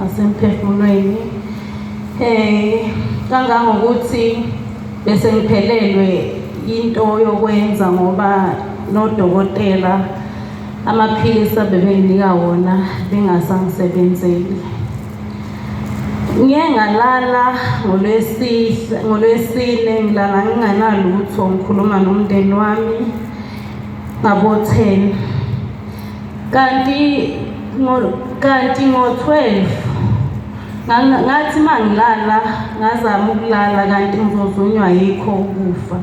ngasemphefumulweni. Kangangokuthi bese ngiphelelwe into yokwenza ngoba nodokotela amaphilisi abebenginika wona bengasangisebenzeli. Ngike ngalala ngolwesine ngilala nginganalutho, ngikhuluma nomndeni wami ngabo-10. Kanti ngo-12 ngathi mangilala ngazama ukulala kanti ngizozunywa yikho ukufa.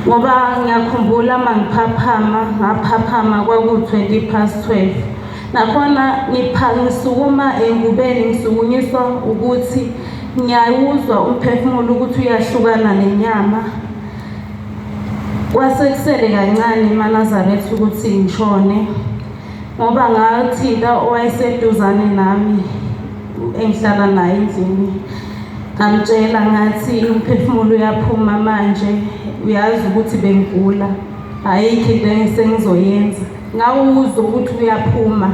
Ngoba ngiyakhumbula ngaphaphama kwaku-12:20. Nakhona ngisukuma engubeni ngisukunyiswa ukuthi ngiyawuzwa umphefumulo ukuthi uyahlukana nenyama. Kwasekusele kancane eManazaretha ukuthi ngishone ngoba ngathinta owayeseduzane nami engihlala naye endlini, ngamtshela ngathi umphefumulo uyaphuma manje, uyazi ukuthi bengigula, ayikho into engisengizoyenza. Ngawuzwa ukuthi uyaphuma.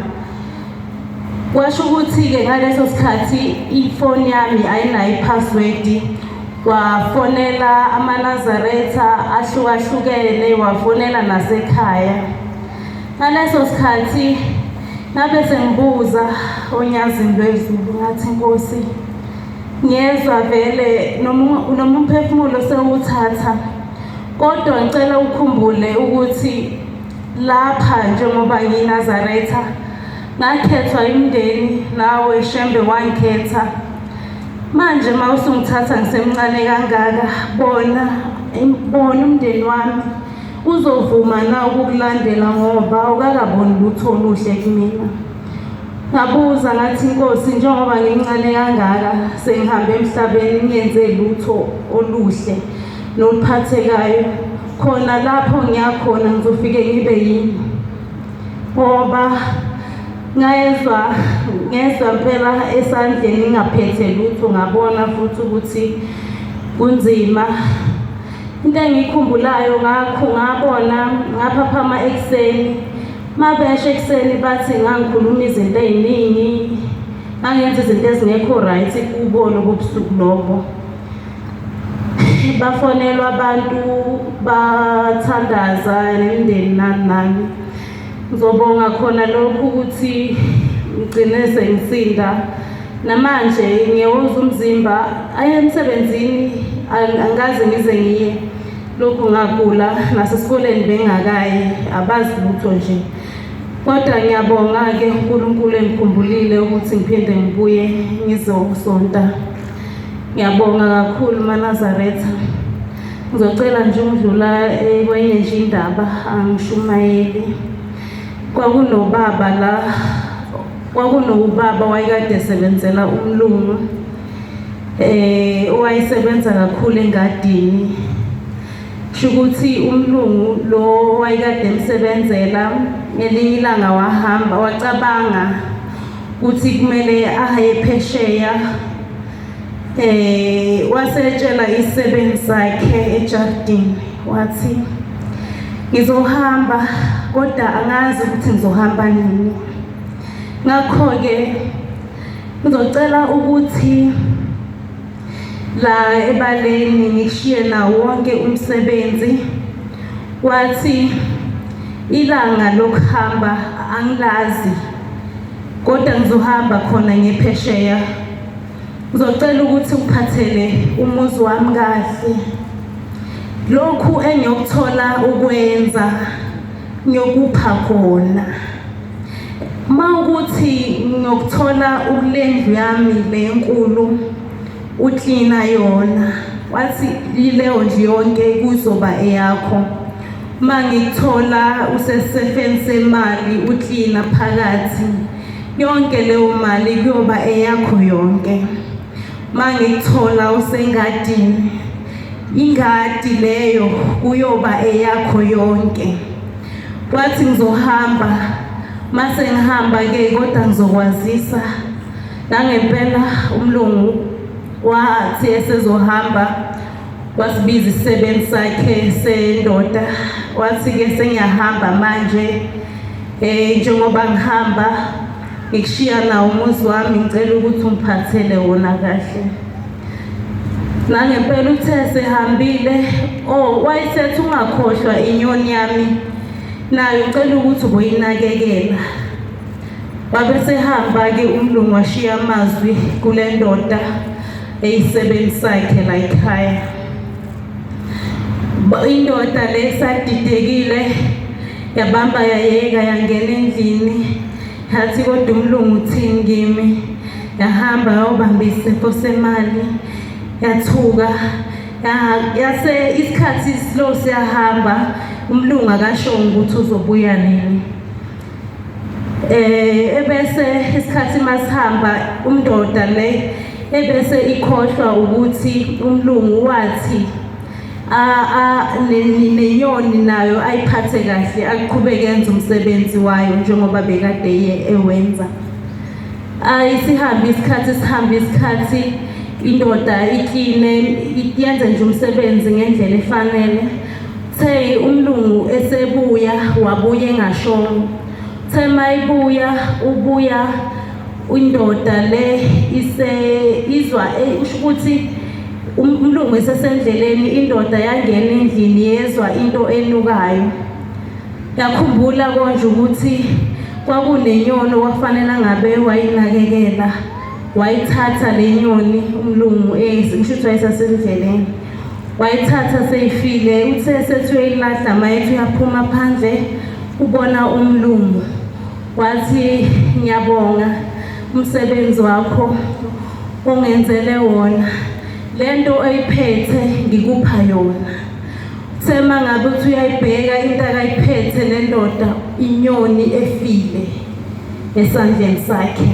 Kwasho ukuthi-ke ngaleso sikhathi ifoni yami ayinayo i-password. Wafonela amaNazaretha ahlukahlukene, wafonela nasekhaya. Ngaleso sikhathi ngabe sengibuza onyazini lwezulu ngathi, Nkosi, ngiyezwa vele noma umphefumulo sewuthatha, kodwa ngicela ukhumbule ukuthi lapha njengoba ngiyiNazaretha ngakhethwa imindeni, nawe Shembe wangikhetha. Manje mawusungithatha ngisemncane kangaka, bona umndeni wami uzovuma na ukukulandela ngoba awukakaboni lutho oluhle kumina. Ngabuza ngathi, Nkosi, njengoba ngimncane kangaka sengihambe emhlabeni ngiyenze lutho oluhle noluphathekayo, khona lapho ngiyakhona ngizofike ngibe yini? Ngoba ngezwa impela esandleni ngingaphethe lutho, ngabona futhi ukuthi kunzima. Into engiyikhumbulayo ngabona ngaphaphama ekuseni, mabeshe ekuseni bathi ngangikhuluma izinto ey'ningi, ngangenza izinto ezingekho right kubo lobo busuku lobo. Bafonelwa abantu bathandaza nemindeni nani. Ngizobonga khona lokhu ukuthi ngigcine sengisinda. Namanje ngiyawuzwa umzimba, emsebenzini angikaze ngize ngiye, lokhu ngagula, nasesikoleni bengingakayi, abazi lutho nje. Kodwa ngiyabonga-ke uNkulunkulu engikhumbulile ukuthi ngiphinde ngibuye ngizosonta. Ngiyabonga kakhulu maNazaretha. Ngizocela nje ukudlula kwenye nje indaba, angishumayeli. Kwakunobaba wayekade esebenzela umlungu, owayesebenza kakhulu engadini. Kusho ukuthi umlungu lo wayekade emsebenzela ngelinye ilanga wahamba, wacabanga ukuthi kumele aye phesheya. Wasetshela isisebenzi sakhe ejardini wathi, ngizohamba kodwa angazi ukuthi ngizohamba nini. Ngakho-ke ngizocela ukuthi la ebaleni ngishiye nawo wonke umsebenzi. Wathi ilanga lokuhamba angilazi, kodwa ngizohamba khona ngephesheya. Ngizocela ukuthi uphathele umuzi wami kahle. Lokhu engiyokuthola ukwenza ngiyokupha khona. Mawukuthi ngiyokuthola ukulendlu yami lenkulu uklina yona, wathi ileyo ndlu yonke kuzoba eyakho. Mangithola usesefeni semali uklina phakathi, yonke leyo mali kuyoba eyakho yonke. Mangithola usengadini, ingadi leyo kuyoba eyakho yonke. Wathi ngizohamba, mase ngihamba-ke kodwa ngizokwazisa. Nangempela umlungu wathi esezohamba wasibiza isisebenzi sakhe sendoda, wathi-ke sengiyahamba manje, njengoba ngihamba ngikushiya nawo umuzi wami ngicela ukuthi ungiphathele wona kahle. Nangempela uthe sehambile wayesethi ungakhohlwa inyoni yami nayo ngicela ukuthi ubuyinakekela. Wabe sehamba-ke umlungu washiya amazwi kule ndoda eyisebenzi sakhe la ekhaya. Indoda le sadidekile yabamba yayeka yangena endlini yathi kodwa umlungu uthini kimi, yahamba yobamba isipho semali yathuka yase isikhathi slow siyahamba umlungu akashongo ukuthi uzobuya nini. Ebese isikhathi masihamba umndoda le ebese ikhohlwa ukuthi umlungu wathi nenyoni nayo ayiphathe kahle aqhubeke yenza umsebenzi wayo njengoba bekade ewenza. Sihamba isikhathi indoda ikline yenza nje umsebenzi ngendlela efanele. Uthe umlungu esebuya wabuya engashongo. Uthe mayibuya ubuya indoda le izwa usho ukuthi umlungu esesendleleni indoda yangena endlini yezwa into enukayo. Yakhumbula konje ukuthi kwakunenyoni wafanele ngabe wayinakekela. Wayithatha le nyoni umlungu ngisho ukuthi wayesasendleleni. Wayithatha seyifile uthe sethi uyilahla mayethi uyaphuma phandle ubona umlungu. Wathi ngiyabonga umsebenzi wakho ongenzele wona. Lento oyiphethe ngikupha yona. Uthe mangabe uthi uyayibheka into akayiphethe le ndoda inyoni efile esandleni sakhe.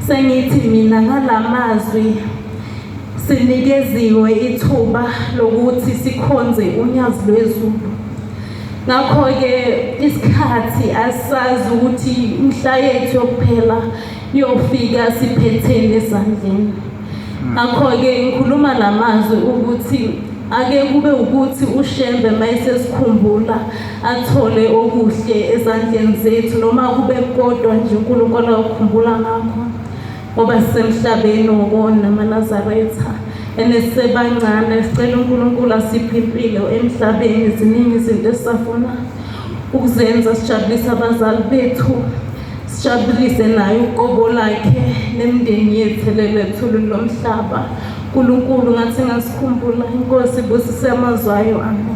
Sengithi mina ngalamazwi sinikeziwe ithuba lokuthi sikhonze unyazi lwezulu. Ngakho-ke isikhathi asazi ukuthi imhla yethu yokuphela yofika siphethene esandleni. Ngakho-ke ngikhuluma lamazwi ukuthi ake kube ukuthi uShembe mayesesikhumbula athole okuhle ezandleni zethu noma kube kodwa nje uNkulunkulu akukhumbula ngakho ngoba sisemhlabeni wokona amaNazaretha enesebancane sicela uNkulunkulu asiphe impilo emhlabeni. Ziningi izinto esisafuna ukuzenza sijabulise abazali bethu sijabulise naye uqobo lakhe nemindeni yethu lelethulu lomhlaba. uNkulunkulu ngathi ngasikhumbula inkosi busise amazwi ayo. Amen.